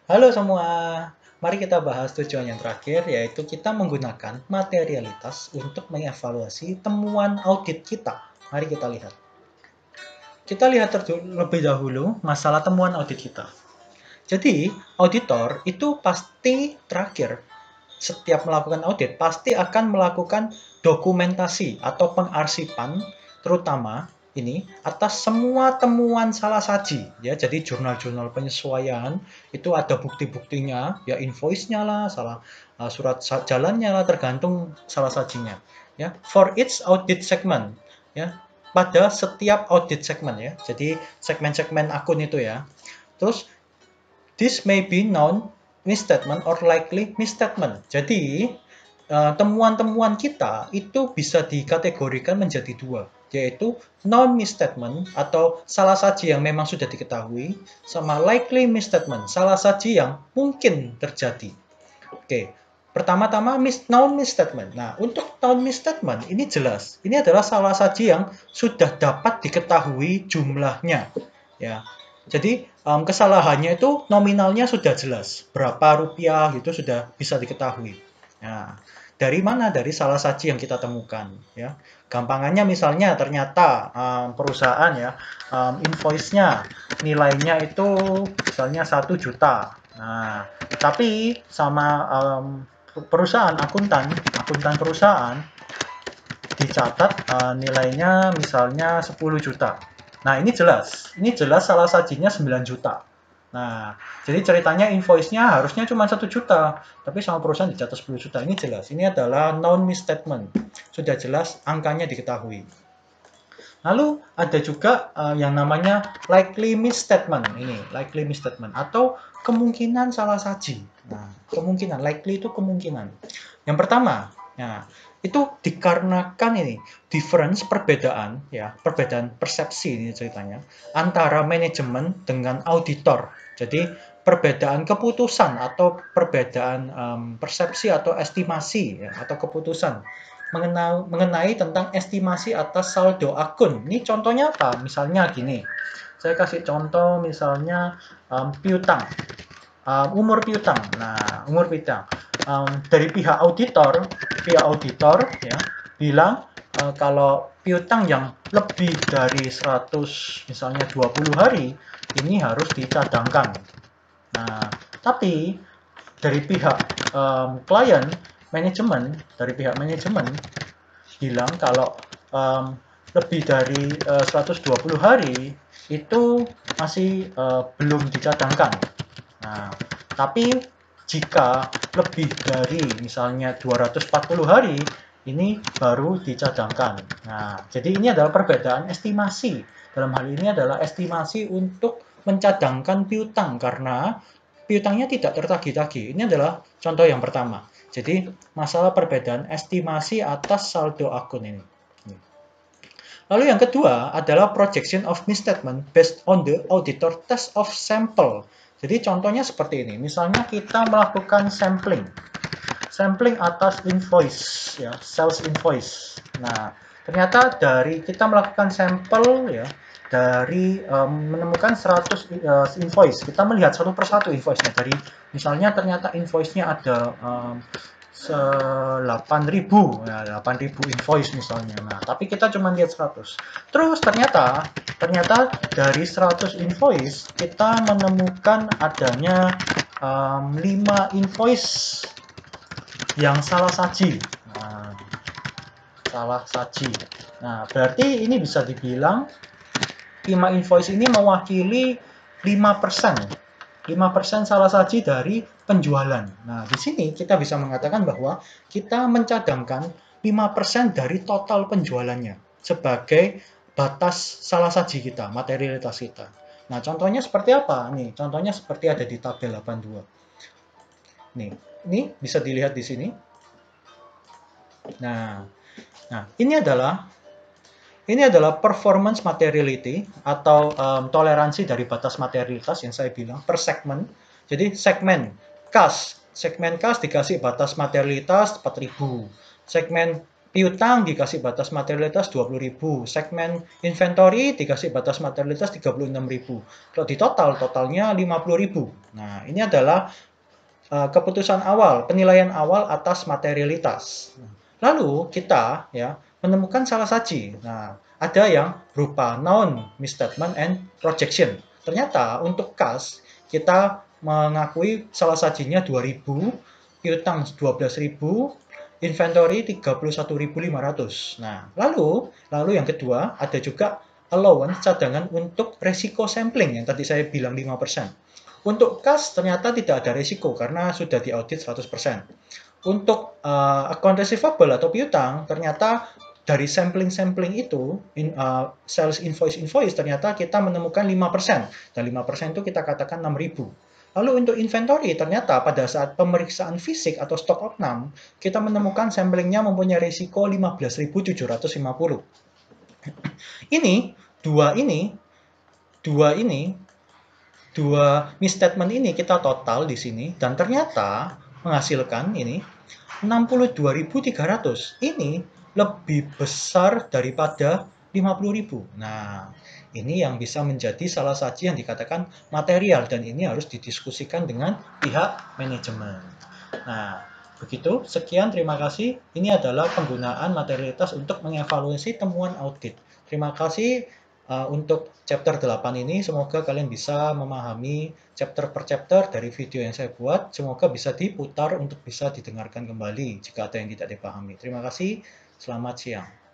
Halo semua, mari kita bahas tujuan yang terakhir, yaitu kita menggunakan materialitas untuk mengevaluasi temuan audit kita. Mari kita lihat. Kita lihat terlebih dahulu masalah temuan audit kita. Jadi, auditor itu pasti terakhir setiap melakukan audit pasti akan melakukan dokumentasi atau pengarsipan terutama ini atas semua temuan salah saji ya. Jadi jurnal-jurnal penyesuaian itu ada bukti-buktinya ya, invoice-nya lah, surat jalannya lah, tergantung salah sajinya ya. For each audit segment ya, pada setiap audit segment ya. Jadi segmen-segmen akun itu ya. Terus this may be known misstatement or likely misstatement. Jadi, temuan-temuan kita itu bisa dikategorikan menjadi dua, yaitu non-misstatement atau salah saji yang memang sudah diketahui, sama likely misstatement, salah saji yang mungkin terjadi. Oke, pertama-tama non-misstatement. Nah, untuk non-misstatement ini jelas, ini adalah salah saji yang sudah dapat diketahui jumlahnya. Ya, jadi kesalahannya itu nominalnya sudah jelas, berapa rupiah itu sudah bisa diketahui. Nah, dari mana? Dari salah saji yang kita temukan. Ya, gampangannya misalnya ternyata perusahaan ya invoice-nya nilainya itu misalnya 1 juta. Nah, tapi sama perusahaan akuntan perusahaan dicatat nilainya misalnya 10 juta. Nah, ini jelas salah sajinya 9 juta. Nah, jadi ceritanya invoice-nya harusnya cuma 1 juta, tapi sama perusahaan dicatat 10 juta. Ini jelas, ini adalah non-misstatement. Sudah jelas angkanya diketahui. Lalu ada juga yang namanya likely misstatement. Ini likely misstatement atau kemungkinan salah saji. Nah, kemungkinan likely itu kemungkinan. Yang pertama, nah, itu dikarenakan ini difference perbedaan ya, perbedaan persepsi ini ceritanya antara manajemen dengan auditor. Jadi perbedaan keputusan atau perbedaan persepsi atau estimasi ya, atau keputusan mengenai tentang estimasi atas saldo akun. Ini contohnya apa? Misalnya gini, saya kasih contoh misalnya piutang, umur piutang. Nah, umur piutang dari pihak auditor ya bilang kalau piutang yang lebih dari 100 misalnya 20 hari ini harus dicadangkan. Nah, tapi dari pihak klien dari pihak manajemen bilang kalau lebih dari 120 hari itu masih belum dicadangkan. Nah, tapi jika lebih dari misalnya 240 hari ini baru dicadangkan. Nah, jadi ini adalah perbedaan estimasi. Dalam hal ini adalah estimasi untuk mencadangkan piutang karena piutangnya tidak tertagih-tagih. Ini adalah contoh yang pertama. Jadi, masalah perbedaan estimasi atas saldo akun ini. Lalu yang kedua adalah projection of misstatement based on the auditor test of sample. Jadi contohnya seperti ini. Misalnya kita melakukan sampling. Sampling atas invoice ya, sales invoice. Nah, ternyata dari kita melakukan sampel ya, dari menemukan 100 invoice. Kita melihat satu persatu invoice-nya. Dari misalnya ternyata invoice-nya ada 8.000 ya, 8.000 invoice misalnya. Nah, tapi kita cuma lihat 100. Terus ternyata dari 100 invoice kita menemukan adanya 5 invoice yang salah saji. Nah, salah saji. Nah, berarti ini bisa dibilang 5 invoice ini mewakili 5%. 5% salah saji dari penjualan. Nah, di sini kita bisa mengatakan bahwa kita mencadangkan 5% dari total penjualannya sebagai batas salah saji kita, materialitas kita. Nah, contohnya seperti apa? Nih, contohnya seperti ada di tabel 82. Nih, ini bisa dilihat di sini. Nah, ini adalah performance materiality atau toleransi dari batas materialitas yang saya bilang per segmen. Jadi segmen kas dikasih batas materialitas 4.000. Segmen Piutang dikasih batas materialitas 20.000, segmen inventory dikasih batas materialitas 36.000. Kalau di totalnya 50.000. Nah, ini adalah keputusan awal, penilaian awal atas materialitas. Lalu kita ya menemukan salah saji. Nah, ada yang berupa noun, misstatement, and projection. Ternyata untuk kas kita mengakui salah sajinya 2.000, piutang 12.000, inventory 31.500. Nah, lalu yang kedua ada juga allowance cadangan untuk resiko sampling yang tadi saya bilang 5%. Untuk kas ternyata tidak ada risiko karena sudah diaudit 100%. Untuk account receivable atau piutang ternyata dari sampling itu sales invoice ternyata kita menemukan 5% dan 5% itu kita katakan 6.000. Lalu untuk inventory ternyata pada saat pemeriksaan fisik atau stock opnam kita menemukan samplingnya mempunyai risiko 15.750. Dua misstatement ini kita total di sini dan ternyata menghasilkan ini 62.300. Ini lebih besar daripada 50.000. Nah, ini yang bisa menjadi salah satu yang dikatakan material dan ini harus didiskusikan dengan pihak manajemen. Nah, begitu. Sekian, terima kasih. Ini adalah penggunaan materialitas untuk mengevaluasi temuan audit. Terima kasih untuk chapter 8 ini. Semoga kalian bisa memahami chapter per chapter dari video yang saya buat. Semoga bisa diputar untuk bisa didengarkan kembali jika ada yang tidak dipahami. Terima kasih. Selamat siang.